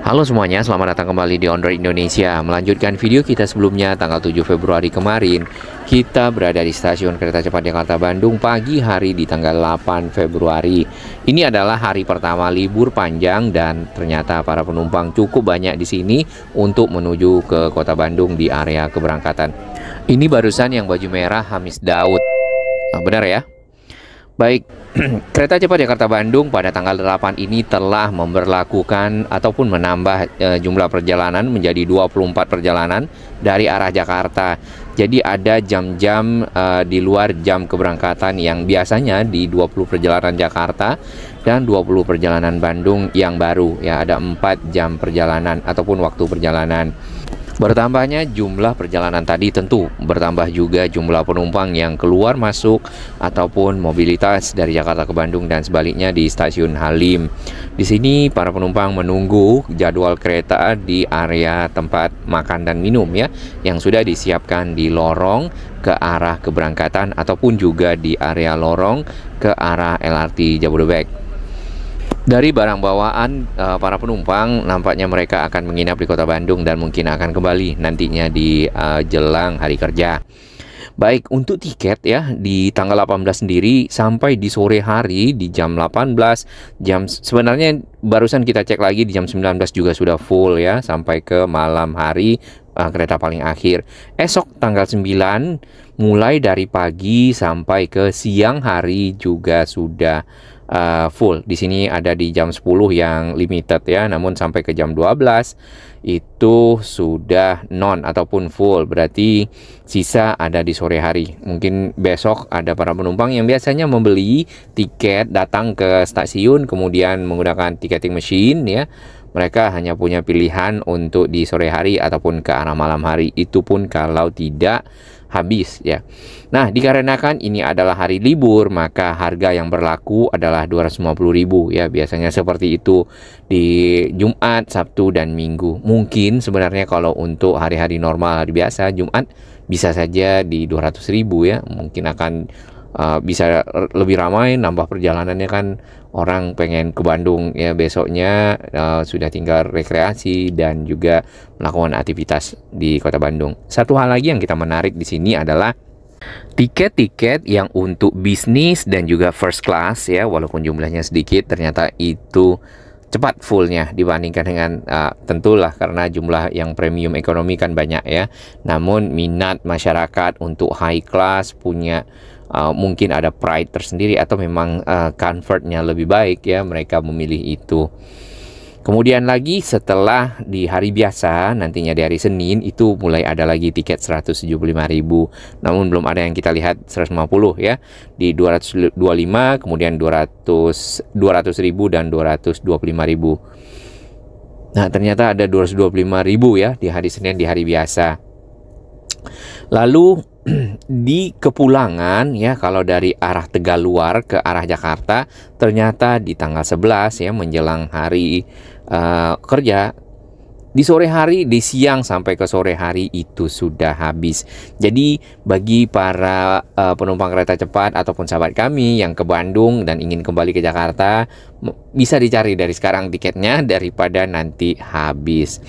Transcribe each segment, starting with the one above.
Halo semuanya, selamat datang kembali di On Road Indonesia. Melanjutkan video kita sebelumnya tanggal 7 Februari kemarin, kita berada di stasiun kereta cepat Jakarta Bandung pagi hari di tanggal 8 Februari. Ini adalah hari pertama libur panjang dan ternyata para penumpang cukup banyak di sini untuk menuju ke Kota Bandung di area keberangkatan. Ini barusan yang baju merah Hamis Daud. Benar ya? Baik, kereta cepat Jakarta Bandung pada tanggal 8 ini telah memberlakukan ataupun menambah jumlah perjalanan menjadi 24 perjalanan dari arah Jakarta. Jadi ada jam-jam di luar jam keberangkatan yang biasanya di 20 perjalanan Jakarta dan 20 perjalanan Bandung yang baru. Ya, ada 4 jam perjalanan ataupun waktu perjalanan. Bertambahnya jumlah perjalanan tadi tentu bertambah juga jumlah penumpang yang keluar masuk ataupun mobilitas dari Jakarta ke Bandung dan sebaliknya di stasiun Halim. Di sini para penumpang menunggu jadwal kereta di area tempat makan dan minum ya, yang sudah disiapkan di lorong ke arah keberangkatan ataupun juga di area lorong ke arah LRT Jabodebek. Dari barang bawaan para penumpang, nampaknya mereka akan menginap di Kota Bandung dan mungkin akan kembali nantinya di jelang hari kerja. Baik, untuk tiket ya di tanggal 18 sendiri sampai di sore hari di jam 18 sebenarnya barusan kita cek lagi di jam 19 juga sudah full ya sampai ke malam hari kereta paling akhir. Esok tanggal 9 mulai dari pagi sampai ke siang hari juga sudah full. Di sini ada di jam 10 yang limited ya, namun sampai ke jam 12 itu sudah non ataupun full, berarti sisa ada di sore hari. Mungkin besok ada para penumpang yang biasanya membeli tiket datang ke stasiun kemudian menggunakan ticketing machine ya. Mereka hanya punya pilihan untuk di sore hari ataupun ke arah malam hari, itu pun kalau tidak habis ya. Nah, dikarenakan ini adalah hari libur, maka harga yang berlaku adalah 250.000 ya. Biasanya seperti itu di Jumat, Sabtu dan Minggu. Mungkin sebenarnya kalau untuk hari-hari normal, hari biasa, Jumat bisa saja di 200.000 ya. Mungkin akan bisa lebih ramai, nambah perjalanannya kan, orang pengen ke Bandung ya besoknya, sudah tinggal rekreasi dan juga melakukan aktivitas di Kota Bandung. Satu hal lagi yang kita menarik di sini adalah tiket-tiket yang untuk bisnis dan juga first class ya, walaupun jumlahnya sedikit ternyata itu cepat fullnya dibandingkan dengan tentulah karena jumlah yang premium ekonomi kan banyak ya. Namun minat masyarakat untuk high class punya mungkin ada pride tersendiri atau memang comfortnya lebih baik ya, mereka memilih itu. Kemudian lagi setelah di hari biasa nantinya di hari Senin itu mulai ada lagi tiket 175.000. Namun belum ada yang kita lihat 150 ya. Di 225 kemudian 200.000 dan 225.000. Nah, ternyata ada 225.000 ya di hari Senin di hari biasa. Lalu di kepulangan ya, kalau dari arah Tegaluar ke arah Jakarta ternyata di tanggal 11 ya menjelang hari kerja, di sore hari, di siang sampai ke sore hari itu sudah habis. Jadi bagi para penumpang kereta cepat ataupun sahabat kami yang ke Bandung dan ingin kembali ke Jakarta, bisa dicari dari sekarang tiketnya daripada nanti habis.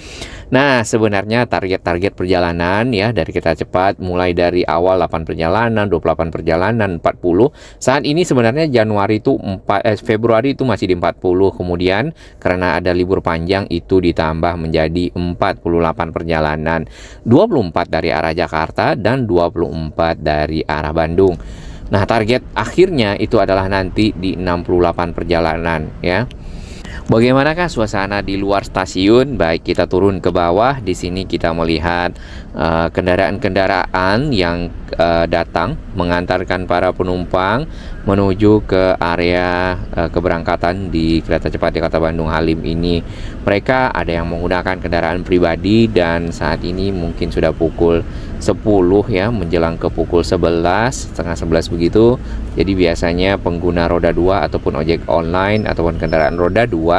Nah, sebenarnya target-target perjalanan ya dari kereta cepat mulai dari awal 8 perjalanan, 28 perjalanan, 40. Saat ini sebenarnya Februari itu masih di 40. Kemudian karena ada libur panjang itu ditambah menjadi 48 perjalanan. 24 dari arah Jakarta dan 24 dari arah Bandung. Nah, target akhirnya itu adalah nanti di 68 perjalanan ya. Bagaimanakah suasana di luar stasiun? Baik, kita turun ke bawah. Di sini kita melihat kendaraan-kendaraan yang datang mengantarkan para penumpang menuju ke area keberangkatan di kereta cepat Jakarta Bandung Halim ini. Mereka ada yang menggunakan kendaraan pribadi dan saat ini mungkin sudah pukul 10 ya, menjelang ke pukul 11, setengah 11 begitu. Jadi biasanya pengguna roda 2 ataupun ojek online ataupun kendaraan roda 2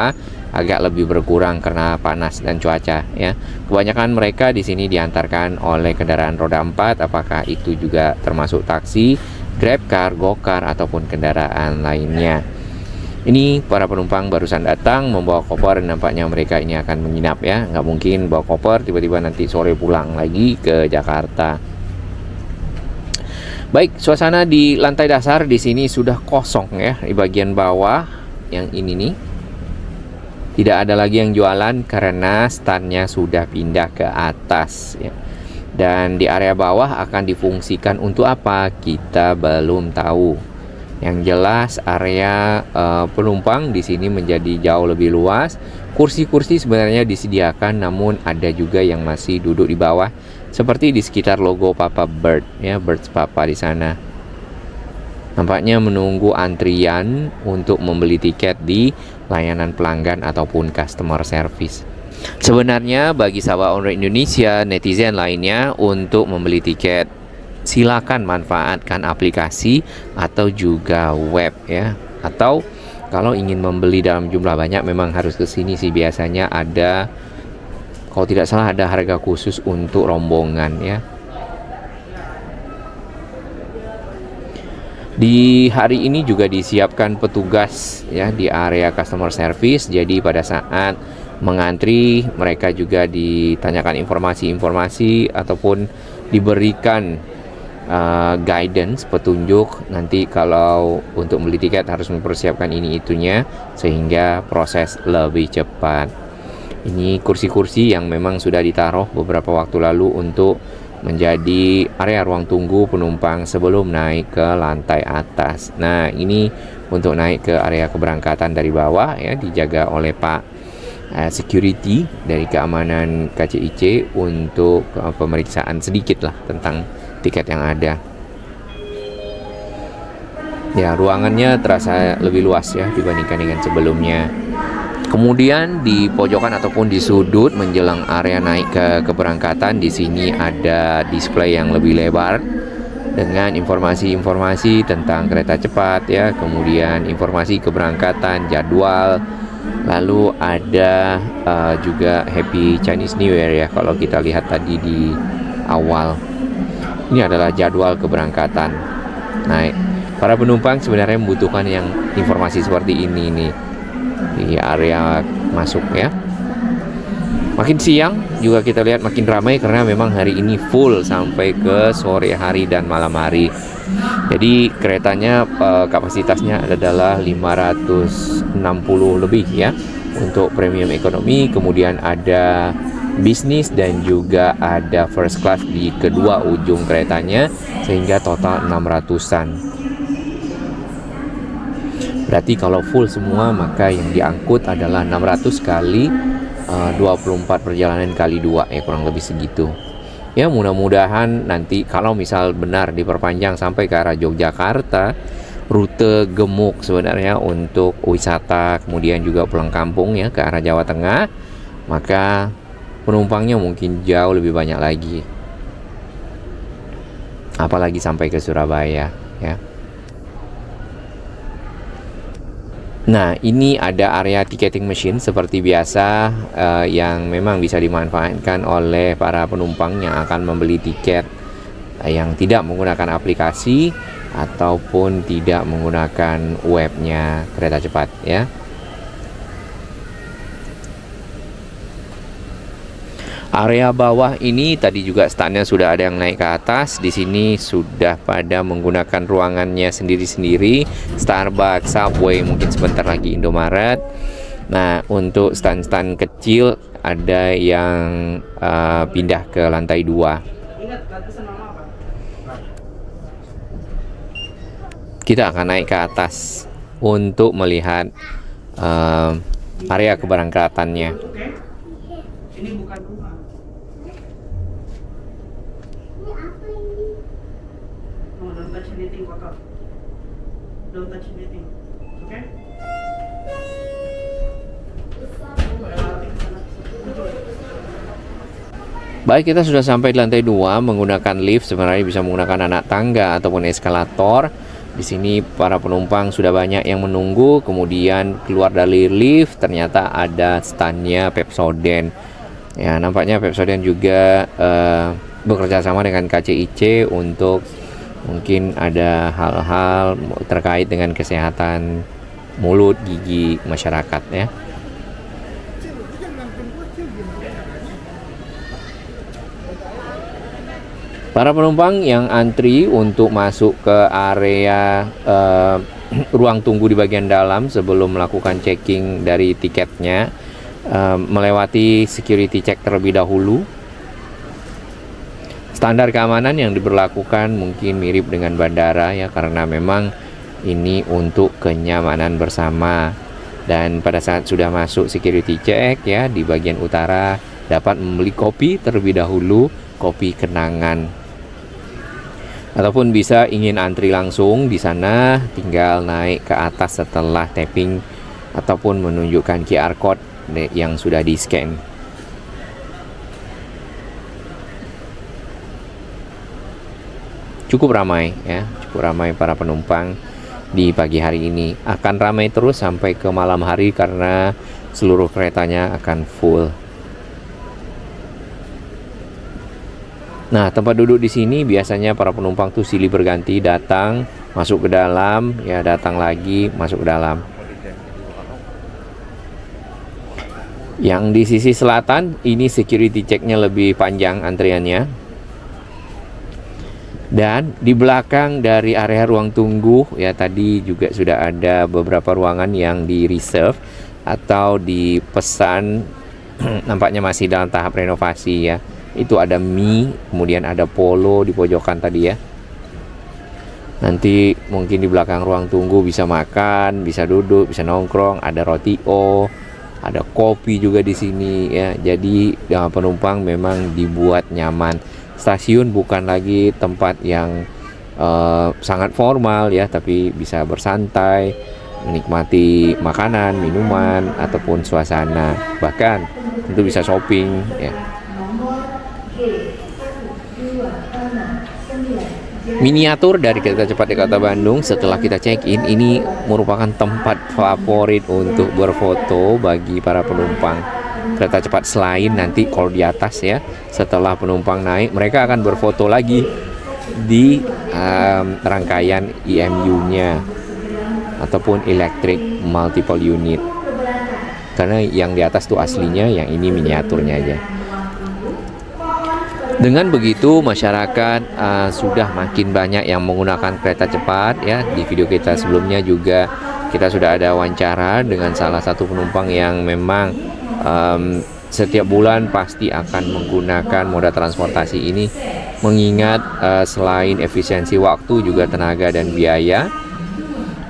agak lebih berkurang karena panas dan cuaca ya. Kebanyakan mereka di sini diantarkan oleh kendaraan roda 4, apakah itu juga termasuk taksi, Grab Car, Go Car ataupun kendaraan lainnya. Ini para penumpang barusan datang membawa koper, nampaknya mereka ini akan menginap ya. Nggak mungkin bawa koper tiba-tiba nanti sore pulang lagi ke Jakarta. Baik, suasana di lantai dasar di sini sudah kosong ya. Di bagian bawah yang ini nih tidak ada lagi yang jualan karena standnya sudah pindah ke atas ya. Dan di area bawah akan difungsikan untuk apa? Kita belum tahu. Yang jelas area penumpang di sini menjadi jauh lebih luas. Kursi-kursi sebenarnya disediakan, namun ada juga yang masih duduk di bawah, seperti di sekitar logo Papa Bird ya, Birds Papa di sana. Nampaknya menunggu antrian untuk membeli tiket di layanan pelanggan ataupun customer service. Sebenarnya bagi sahabat On Road Indonesia, netizen lainnya, untuk membeli tiket silakan manfaatkan aplikasi atau juga web ya. Atau kalau ingin membeli dalam jumlah banyak memang harus ke sini sih, biasanya ada, kalau tidak salah ada harga khusus untuk rombongan ya. Di hari ini juga disiapkan petugas ya di area customer service. Jadi pada saat mengantri mereka juga ditanyakan informasi-informasi ataupun diberikan guidance, petunjuk nanti kalau untuk beli tiket harus mempersiapkan ini itunya sehingga proses lebih cepat. Ini kursi-kursi yang memang sudah ditaruh beberapa waktu lalu untuk menjadi area ruang tunggu penumpang sebelum naik ke lantai atas. Nah, ini untuk naik ke area keberangkatan dari bawah ya, dijaga oleh Pak security dari keamanan KCIC untuk pemeriksaan sedikit lah tentang tiket yang ada. Ya, ruangannya terasa lebih luas ya dibandingkan dengan sebelumnya. Kemudian di pojokan ataupun di sudut menjelang area naik ke keberangkatan, di sini ada display yang lebih lebar dengan informasi-informasi tentang kereta cepat ya, kemudian informasi keberangkatan, jadwal, lalu ada juga Happy Chinese New Year ya kalau kita lihat tadi di awal. Ini adalah jadwal keberangkatan. Nah, para penumpang sebenarnya membutuhkan yang informasi seperti ini nih di area masuk ya. Makin siang juga kita lihat makin ramai karena memang hari ini full sampai ke sore hari dan malam hari. Jadi keretanya kapasitasnya adalah 560 lebih ya untuk premium ekonomi, kemudian ada bisnis dan juga ada first class di kedua ujung keretanya sehingga total 600-an. Berarti kalau full semua maka yang diangkut adalah 600 kali 24 perjalanan kali 2 ya, kurang lebih segitu. Ya, mudah-mudahan nanti kalau misal benar diperpanjang sampai ke arah Yogyakarta, rute gemuk sebenarnya untuk wisata kemudian juga pulang kampung ya ke arah Jawa Tengah, maka penumpangnya mungkin jauh lebih banyak lagi. Apalagi sampai ke Surabaya ya. Nah, ini ada area ticketing machine seperti biasa yang memang bisa dimanfaatkan oleh para penumpang yang akan membeli tiket yang tidak menggunakan aplikasi ataupun tidak menggunakan webnya kereta cepat ya. Area bawah ini tadi juga standnya sudah ada yang naik ke atas. Di sini sudah pada menggunakan ruangannya sendiri-sendiri. Starbucks, Subway, mungkin sebentar lagi Indomaret. Nah, untuk stand-stand kecil ada yang pindah ke lantai 2. Kita akan naik ke atas untuk melihat area keberangkatannya. Ini bukan rumah. No, don't touch anything, kotor. Don't touch anything. Okay? Baik, kita sudah sampai di lantai 2 menggunakan lift. Sebenarnya bisa menggunakan anak tangga ataupun eskalator. Di sini para penumpang sudah banyak yang menunggu. Kemudian keluar dari lift, ternyata ada standnya Pepsodent. Ya, nampaknya Pepsodent juga bekerja sama dengan KCIC untuk mungkin ada hal-hal terkait dengan kesehatan mulut, gigi masyarakat ya. Para penumpang yang antri untuk masuk ke area ruang tunggu di bagian dalam sebelum melakukan checking dari tiketnya, melewati security check terlebih dahulu. Standar keamanan yang diberlakukan mungkin mirip dengan bandara ya, karena memang ini untuk kenyamanan bersama. Dan pada saat sudah masuk security check ya, di bagian utara dapat membeli kopi terlebih dahulu, kopi kenangan. Ataupun bisa ingin antri langsung di sana, tinggal naik ke atas setelah tapping ataupun menunjukkan QR code yang sudah di-scan. Cukup ramai ya, cukup ramai para penumpang di pagi hari ini. Akan ramai terus sampai ke malam hari karena seluruh keretanya akan full. Nah, tempat duduk di sini biasanya para penumpang tuh silih berganti, datang, masuk ke dalam, ya datang lagi, masuk ke dalam. Yang di sisi selatan, ini security check-nya lebih panjang antriannya. Dan di belakang dari area ruang tunggu, ya tadi juga sudah ada beberapa ruangan yang di reserve atau dipesan, nampaknya masih dalam tahap renovasi ya. Itu ada mie, kemudian ada polo di pojokan tadi ya. Nanti mungkin di belakang ruang tunggu bisa makan, bisa duduk, bisa nongkrong, ada roti ada kopi juga di sini ya. Jadi penumpang memang dibuat nyaman. Stasiun bukan lagi tempat yang sangat formal ya, tapi bisa bersantai, menikmati makanan, minuman ataupun suasana. Bahkan tentu bisa shopping ya. Miniatur dari kereta cepat Jakarta Bandung setelah kita check-in ini merupakan tempat favorit untuk berfoto bagi para penumpang kereta cepat. Selain nanti kalau di atas ya, setelah penumpang naik mereka akan berfoto lagi di rangkaian EMU-nya ataupun Electric Multiple Unit, karena yang di atas tuh aslinya, yang ini miniaturnya aja. Dengan begitu masyarakat sudah makin banyak yang menggunakan kereta cepat ya. Di video kita sebelumnya juga kita sudah ada wawancara dengan salah satu penumpang yang memang setiap bulan pasti akan menggunakan moda transportasi ini, mengingat selain efisiensi waktu juga tenaga dan biaya,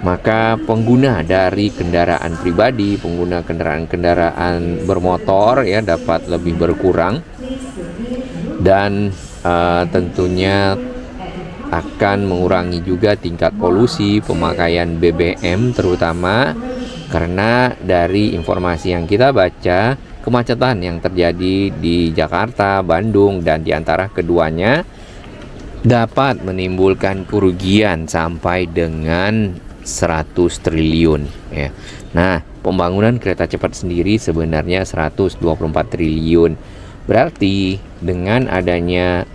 maka pengguna dari kendaraan pribadi, pengguna kendaraan bermotor ya dapat lebih berkurang. Dan tentunya akan mengurangi juga tingkat polusi, pemakaian BBM terutama, karena dari informasi yang kita baca, kemacetan yang terjadi di Jakarta, Bandung, dan di antara keduanya dapat menimbulkan kerugian sampai dengan 100 triliun ya. Nah, pembangunan kereta cepat sendiri sebenarnya 124 triliun. Berarti dengan adanya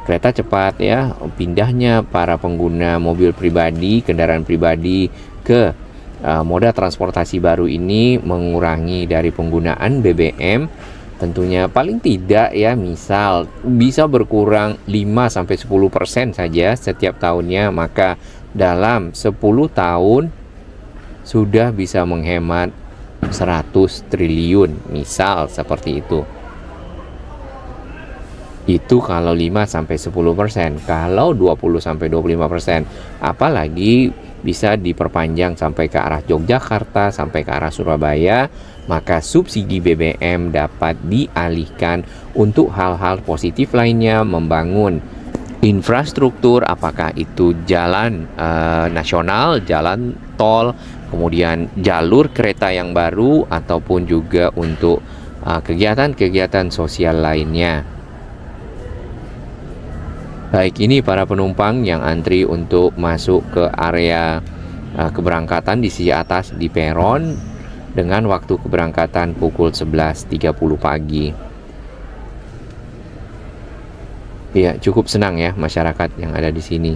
kereta cepat ya, pindahnya para pengguna mobil pribadi, kendaraan pribadi ke moda transportasi baru ini mengurangi dari penggunaan BBM. Tentunya paling tidak ya, misal bisa berkurang 5-10% saja setiap tahunnya, maka dalam 10 tahun sudah bisa menghemat 100 triliun misal seperti itu. Itu kalau 5-10%, kalau 20-25%, apalagi bisa diperpanjang sampai ke arah Yogyakarta, sampai ke arah Surabaya, maka subsidi BBM dapat dialihkan untuk hal-hal positif lainnya, membangun infrastruktur, apakah itu jalan nasional, jalan tol, kemudian jalur kereta yang baru, ataupun juga untuk kegiatan-kegiatan sosial lainnya. Baik, ini para penumpang yang antri untuk masuk ke area keberangkatan di sisi atas di peron dengan waktu keberangkatan pukul 11.30 pagi. Ya, cukup senang ya masyarakat yang ada di sini.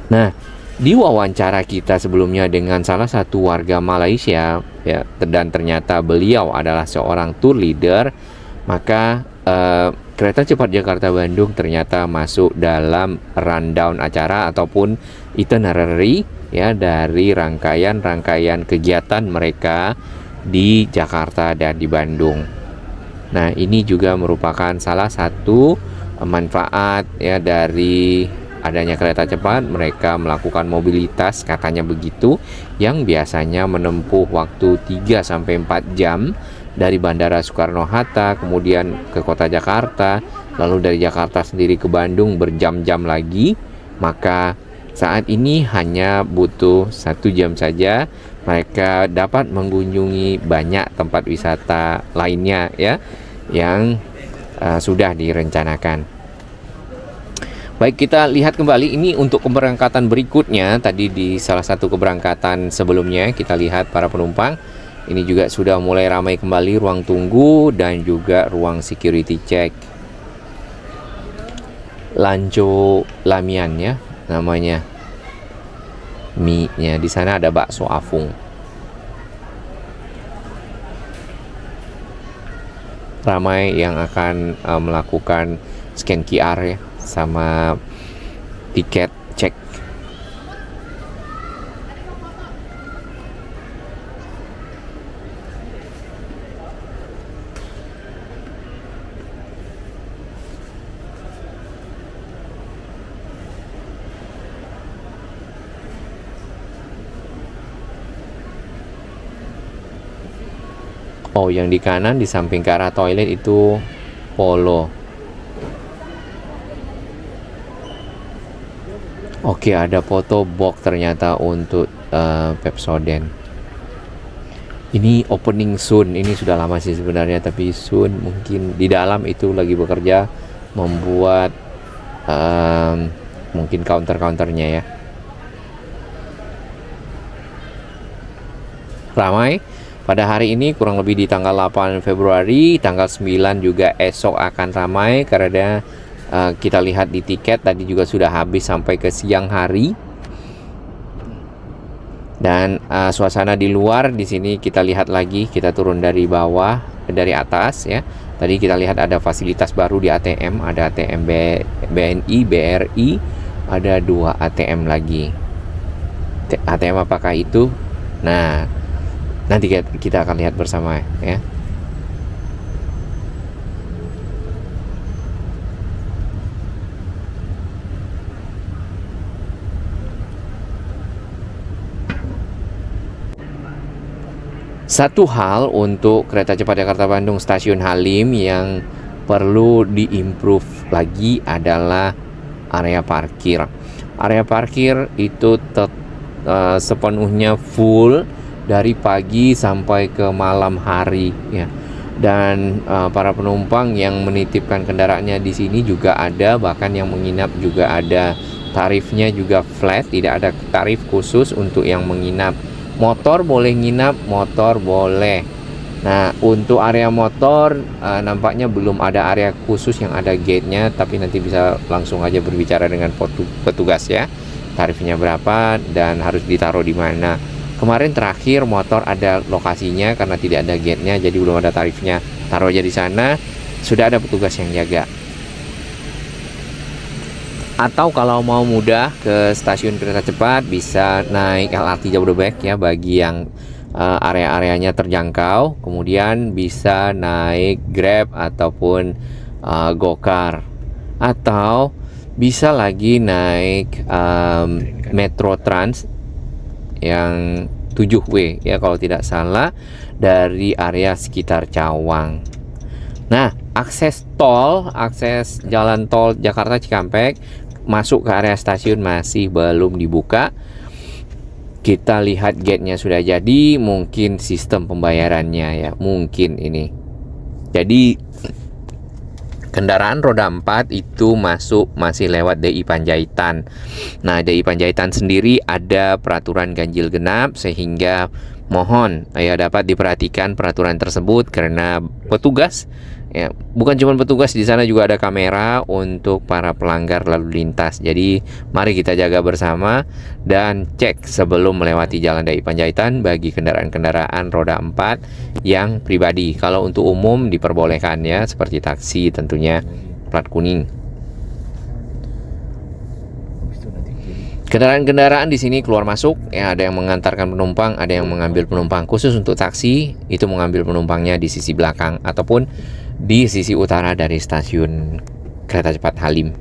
Nah, Di wawancara kita sebelumnya dengan salah satu warga Malaysia ya, dan ternyata beliau adalah seorang tour leader, maka kereta cepat Jakarta Bandung ternyata masuk dalam rundown acara ataupun itinerary ya dari rangkaian kegiatan mereka di Jakarta dan di Bandung. Nah, ini juga merupakan salah satu manfaat ya dari adanya kereta cepat. Mereka melakukan mobilitas, katanya begitu, yang biasanya menempuh waktu 3-4 jam dari Bandara Soekarno-Hatta kemudian ke kota Jakarta, lalu dari Jakarta sendiri ke Bandung berjam-jam lagi. Maka saat ini hanya butuh 1 jam saja mereka dapat mengunjungi banyak tempat wisata lainnya ya yang sudah direncanakan. Baik, kita lihat kembali ini untuk keberangkatan berikutnya. Tadi di salah satu keberangkatan sebelumnya kita lihat para penumpang ini juga sudah mulai ramai kembali ruang tunggu dan juga ruang security check. Lanco Lamian ya namanya. Mie-nya di sana ada bakso afung. Ramai yang akan melakukan scan QR ya sama tiket cek. Oh, yang di kanan di samping ke arah toilet itu Polo. Oke, ada foto box ternyata untuk Pepsodent. Ini opening soon. Ini sudah lama sih sebenarnya, tapi soon mungkin di dalam itu lagi bekerja membuat mungkin counter-counternya ya. Ramai pada hari ini kurang lebih di tanggal 8 Februari, tanggal 9 juga esok akan ramai karena kita lihat di tiket tadi juga sudah habis sampai ke siang hari. Dan suasana di luar di sini kita lihat lagi, kita turun dari bawah, dari atas ya. Tadi kita lihat ada fasilitas baru di ATM, ada ATM BNI, BRI, ada 2 ATM lagi. ATM apakah itu? Nah, nanti kita akan lihat bersama ya. Satu hal untuk kereta cepat Jakarta Bandung stasiun Halim yang perlu diimprove lagi adalah area parkir. Area parkir itu sepenuhnya full dari pagi sampai ke malam hari ya. Dan para penumpang yang menitipkan kendaraannya di sini juga ada, bahkan yang menginap juga ada. Tarifnya juga flat, tidak ada tarif khusus untuk yang menginap. Motor boleh nginap, motor boleh. Nah, untuk area motor nampaknya belum ada area khusus yang ada gate-nya, tapi nanti bisa langsung aja berbicara dengan petugas ya. Tarifnya berapa dan harus ditaruh di mana. Kemarin terakhir motor ada lokasinya karena tidak ada gate-nya, jadi belum ada tarifnya. Taruh aja di sana, sudah ada petugas yang jaga. Atau kalau mau mudah ke stasiun kereta cepat bisa naik LRT Jabodebek ya bagi yang area-areanya terjangkau. Kemudian bisa naik Grab ataupun Gokar. Atau bisa lagi naik Metro Trans yang 7W ya kalau tidak salah dari area sekitar Cawang. Nah, akses jalan tol Jakarta Cikampek masuk ke area stasiun masih belum dibuka. Kita lihat gate-nya sudah jadi, mungkin sistem pembayarannya ya, mungkin ini. Jadi kendaraan roda 4 itu masuk masih lewat DI Panjaitan. Nah, DI Panjaitan sendiri ada peraturan ganjil genap sehingga mohon ya dapat diperhatikan peraturan tersebut karena petugas Ya, bukan cuma petugas, di sana juga ada kamera untuk para pelanggar lalu lintas. Jadi mari kita jaga bersama dan cek sebelum melewati Jalan Dai Panjaitan bagi kendaraan-kendaraan roda 4 yang pribadi. Kalau untuk umum diperbolehkan ya, seperti taksi tentunya plat kuning. Kendaraan-kendaraan di sini keluar masuk ya, ada yang mengantarkan penumpang, ada yang mengambil penumpang. Khusus untuk taksi itu mengambil penumpangnya di sisi belakang ataupun di sisi utara dari stasiun kereta cepat Halim.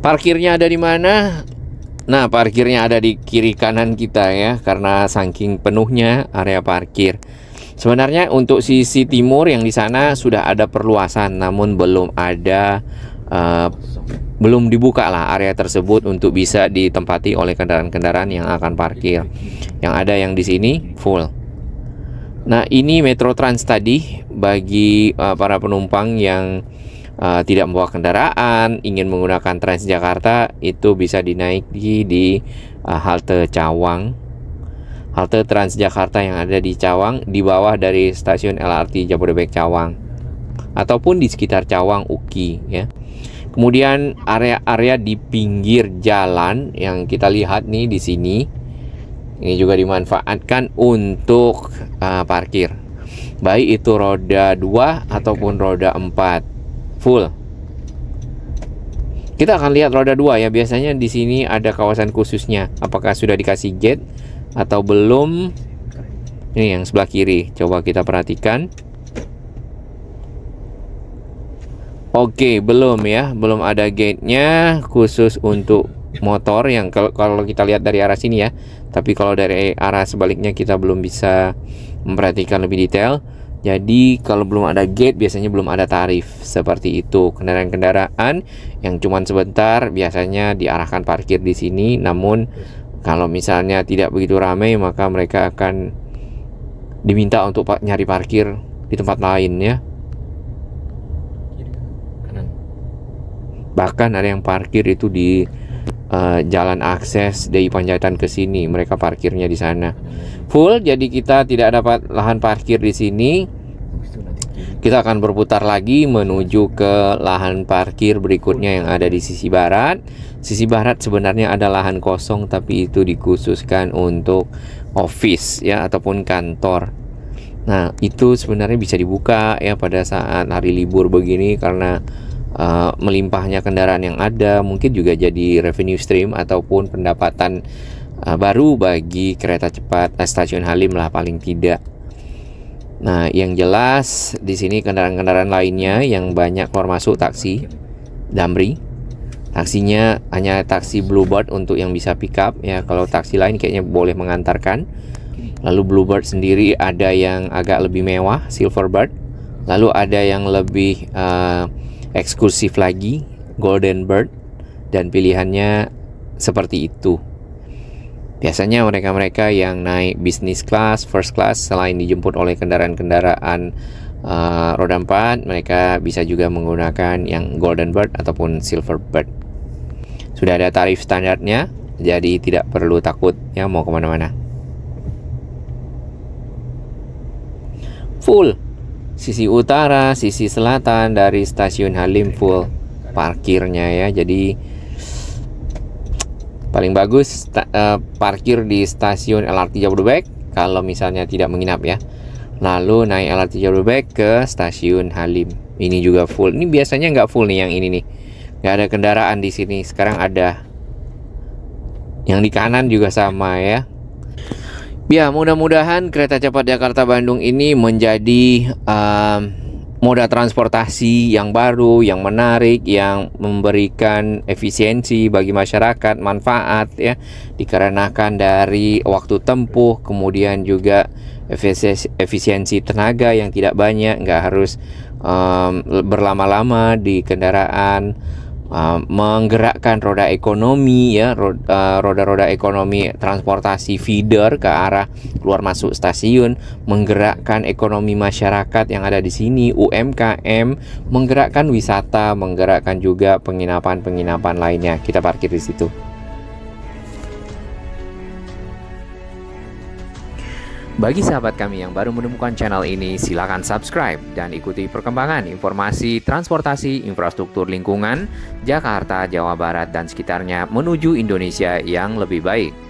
Parkirnya ada di mana? Nah, parkirnya ada di kiri kanan kita ya, karena saking penuhnya area parkir. Sebenarnya untuk sisi timur yang di sana sudah ada perluasan, namun belum dibuka lah area tersebut untuk bisa ditempati oleh kendaraan-kendaraan yang akan parkir. Yang ada yang di sini full. Nah, ini Metro Trans tadi bagi para penumpang yang tidak membawa kendaraan, ingin menggunakan Transjakarta, itu bisa dinaiki di halte Cawang. Halte Transjakarta yang ada di Cawang, di bawah dari stasiun LRT Jabodebek Cawang, ataupun di sekitar Cawang UKI ya. Kemudian area-area di pinggir jalan yang kita lihat nih di sini, ini juga dimanfaatkan untuk parkir, baik itu roda 2 ataupun roda 4 full. Kita akan lihat roda 2 ya, biasanya di sini ada kawasan khususnya. Apakah sudah dikasih gate atau belum? Ini yang sebelah kiri, coba kita perhatikan. Oke, belum ya, belum ada gate-nya khusus untuk motor yang kalau kita lihat dari arah sini ya. Tapi kalau dari arah sebaliknya kita belum bisa memperhatikan lebih detail. Jadi kalau belum ada gate biasanya belum ada tarif, seperti itu. Kendaraan-kendaraan yang cuman sebentar biasanya diarahkan parkir di sini. Namun kalau misalnya tidak begitu ramai, maka mereka akan diminta untuk nyari parkir di tempat lain ya. Bahkan ada yang parkir itu di jalan akses dari Panjaitan ke sini, mereka parkirnya di sana full. Jadi kita tidak dapat lahan parkir di sini. Kita akan berputar lagi menuju ke lahan parkir berikutnya yang ada di sisi barat. Sisi barat sebenarnya ada lahan kosong, tapi itu dikhususkan untuk office ya ataupun kantor. Nah, itu sebenarnya bisa dibuka ya pada saat hari libur begini, karena melimpahnya kendaraan yang ada, mungkin juga jadi revenue stream ataupun pendapatan baru bagi kereta cepat stasiun Halim lah paling tidak. Nah, yang jelas di sini kendaraan-kendaraan lainnya yang banyak keluar masuk taksi Damri. Taksinya hanya taksi Bluebird untuk yang bisa pick up ya. Kalau taksi lain kayaknya boleh mengantarkan. Lalu Bluebird sendiri ada yang agak lebih mewah, Silverbird. Lalu ada yang lebih eksklusif lagi, Golden Bird, dan pilihannya seperti itu. Biasanya mereka-mereka yang naik business class, first class, selain dijemput oleh kendaraan-kendaraan roda 4, mereka bisa juga menggunakan yang Golden Bird ataupun Silver Bird. Sudah ada tarif standarnya, jadi tidak perlu takut ya mau kemana-mana. Full sisi utara, sisi selatan dari stasiun Halim full parkirnya ya. Jadi paling bagus parkir di stasiun LRT Jabodebek kalau misalnya tidak menginap ya. Lalu naik LRT Jabodebek ke stasiun Halim. Ini juga full. Ini biasanya nggak full nih yang ini nih. Nggak ada kendaraan di sini. Sekarang ada. Yang di kanan juga sama ya. Ya, mudah-mudahan kereta cepat Jakarta Bandung ini menjadi moda transportasi yang baru, yang menarik, yang memberikan efisiensi bagi masyarakat, manfaat ya, dikarenakan dari waktu tempuh, kemudian juga efisiensi tenaga yang tidak banyak, nggak harus berlama-lama di kendaraan. Menggerakkan roda ekonomi ya, roda-roda ekonomi transportasi feeder ke arah keluar masuk stasiun, menggerakkan ekonomi masyarakat yang ada di sini, UMKM, menggerakkan wisata, menggerakkan juga penginapan-penginapan lainnya. Kita parkir di situ. Bagi sahabat kami yang baru menemukan channel ini, silakan subscribe dan ikuti perkembangan informasi transportasi, infrastruktur lingkungan, Jakarta, Jawa Barat, dan sekitarnya menuju Indonesia yang lebih baik.